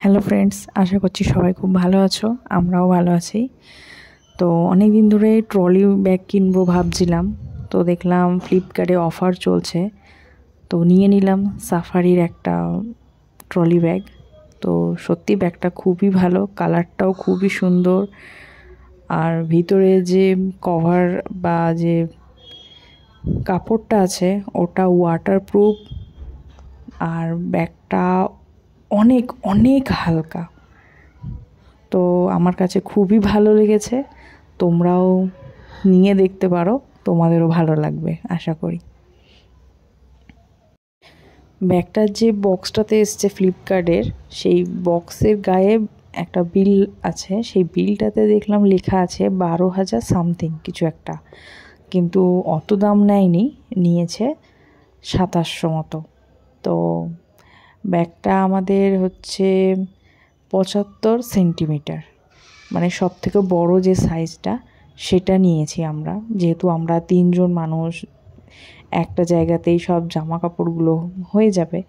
Hello friends, আশা করছি সবাই খুব ভালো আছো। আমরাও ভালো আছি। তো অনেক দিন ধরে ট্রলি ব্যাগ কিনবো ভাবছিলাম, তো দেখলাম ফ্লিপকার্টে অফার চলছে, তো নিয়ে নিলাম সাফারির একটা ট্রলি ব্যাগ। তো সত্যি ব্যাগটা খুবই ভালো, কালারটাও খুবই সুন্দর, আর ভিতরে যে কভার বা যে কাপড়টা আছে ওটা ওয়াটারপ্রুফ, আর ব্যাগটা অনেক অনেক হালকা। তো আমার কাছে খুবই ভালো লেগেছে। তোমরাও নিয়ে দেখতে পারো, তোমাদেরও ভালো লাগবে আশা করি। ব্যাগটার যে বক্সটাতে এসছে ফ্লিপকার্টের, সেই বক্সের গায়ে একটা বিল আছে। সেই বিলটাতে দেখলাম লেখা আছে 12,000 সামথিং কিছু একটা, কিন্তু অত দাম নেয়নি, নিয়েছে 2700 মতো। তো ব্যাগটা আমাদের হচ্ছে 75 সেন্টিমিটার, মানে সব থেকে বড় যে সাইজটা সেটা নিয়েছি আমরা, যেহেতু আমরা 3জন মানুষ, একটা জায়গাতেই সব জামা কাপড়গুলো হয়ে যাবে।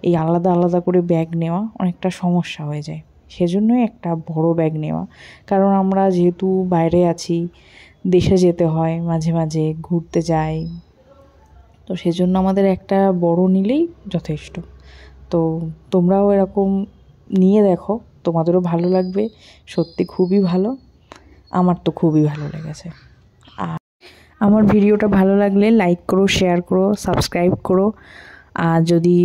এই আলাদা আলাদা করে ব্যাগ নেওয়া অনেকটা সমস্যা হয়ে যায়, সেজন্যই একটা বড় ব্যাগ নেওয়া। কারণ আমরা যেহেতু বাইরে আছি, দেশে যেতে হয়, মাঝে মাঝে ঘুরতে যাই, তো সেজন্য আমাদের একটা বড় নিলেই যথেষ্ট। তো তোমরাও এরকম নিয়ে দেখো, তোমাদেরও ভালো লাগবে। সত্যি খুবই ভালো, আমার তো খুবই ভালো লেগেছে। আর আমার ভিডিওটা ভালো লাগলে লাইক করো, শেয়ার করো, সাবস্ক্রাইব করো। আর যদি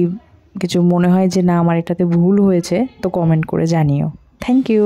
কিছু মনে হয় যে না আমার এটাতে ভুল হয়েছে, তো কমেন্ট করে জানিও। Thank you.